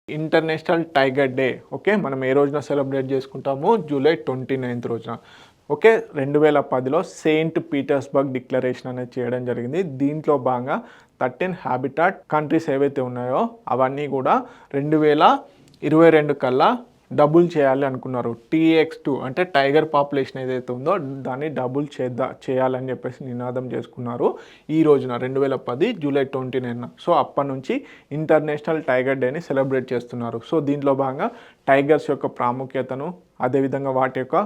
International tiger day. Okay, మనం ఏ రోజున celebrate చేసుకుంటాము? జూలై 29 రోజున. ఓకే, 2010లో సెయింట్ పీటర్స్బర్గ్ డిక్లరేషన్ అనేది చేయడం జరిగింది. దీంట్లో భాగంగా 13 హ్యాబిటాట్ కంట్రీస్ ఏవైతే ఉన్నాయో అవన్నీ కూడా 2022 కల్లా డబుల్ చేయాలి అనుకున్నారు. TX2 అంటే టైగర్ పాపులేషన్ ఏదైతే ఉందో దాన్ని డబుల్ చేయాలని చెప్పేసి నినాదం చేసుకున్నారు ఈ రోజున 2010 జూలై 29. సో అప్పటి నుంచి ఇంటర్నేషనల్ టైగర్ డేని సెలబ్రేట్ చేస్తున్నారు. సో దీంట్లో భాగంగా టైగర్స్ యొక్క ప్రాముఖ్యతను, అదేవిధంగా వాటి యొక్క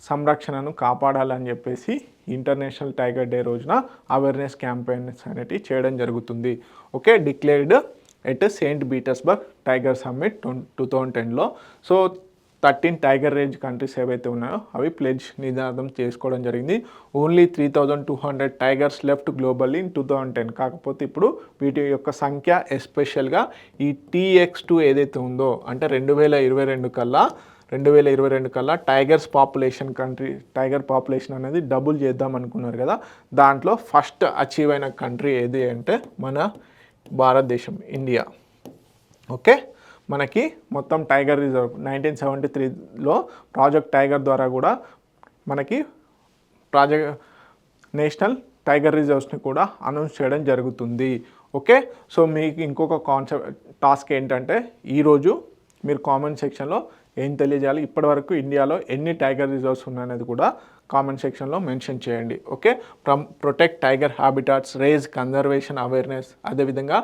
సంరక్షణను కాపాడాలని చెప్పేసి ఇంటర్నేషనల్ టైగర్ డే రోజున అవేర్నెస్ క్యాంపెయిన్స్ అనేటివి చేయడం జరుగుతుంది. Okay, declared at Saint Petersburg tiger summit 2010లో. సో 13 టైగర్ రేంజ్ కంట్రీస్ ఏవైతే ఉన్నాయో అవి ప్లెడ్జ్ నినాదం చేసుకోవడం జరిగింది. Only 3200 tigers left globally in 2010. కాకపోతే ఇప్పుడు వీటి యొక్క సంఖ్య ఎస్పెషల్గా ఈ TX2 ఏదైతే ఉందో అంటే 2022 కల్లా టైగర్ పాపులేషన్ అనేది డబుల్ చేద్దాం అనుకున్నారు కదా. దాంట్లో ఫస్ట్ అచీవ్ అయిన కంట్రీ ఏది అంటే మన భారతదేశం, ఇండియా. ఓకే, మనకి మొత్తం టైగర్ రిజర్వ్ 1973లో ప్రాజెక్ట్ టైగర్ ద్వారా కూడా మనకి నేషనల్ టైగర్ రిజర్వ్స్ని కూడా అనౌన్స్ చేయడం జరుగుతుంది. ఓకే, సో మీకు ఇంకొక టాస్క్ ఏంటంటే ఈరోజు మీరు కామెంట్ సెక్షన్లో ఏం తెలియజేయాలి, ఇప్పటివరకు ఇండియాలో ఎన్ని టైగర్ రిజర్వ్స్ ఉన్నాయనేది కూడా కామెంట్ సెక్షన్లో మెన్షన్ చేయండి. Okay, protect tiger habitats, raise conservation awareness, అదేవిధంగా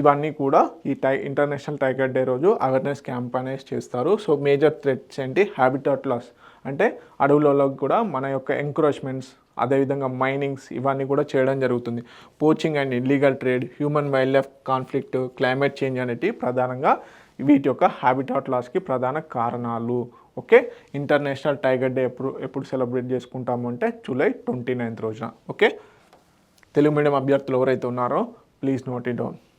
ఇవన్నీ కూడా ఈ ఇంటర్నేషనల్ టైగర్ డే రోజు అవేర్నెస్ క్యాంపెయిన్స్ చేస్తారు. సో మేజర్ థ్రెట్స్ ఏంటి? హ్యాబిటాట్ లాస్ అంటే అడవులలోకి కూడా మన యొక్క ఎంక్రోచ్మెంట్స్, అదేవిధంగా మైనింగ్స్ ఇవన్నీ కూడా చేయడం జరుగుతుంది. Poaching and illegal trade, human wild life conflict, climate change అనేటివి ప్రధానంగా వీటి యొక్క హ్యాబిటాట్ లాస్కి ప్రధాన కారణాలు. ఓకే, ఇంటర్నేషనల్ టైగర్ డే ఎప్పుడు సెలబ్రేట్ చేసుకుంటాము అంటే జూలై 29 రోజున. ఓకే, తెలుగు మీడియం అభ్యర్థులు ఎవరైతే ఉన్నారో ప్లీజ్ నోట్ ఇట్ డౌన్.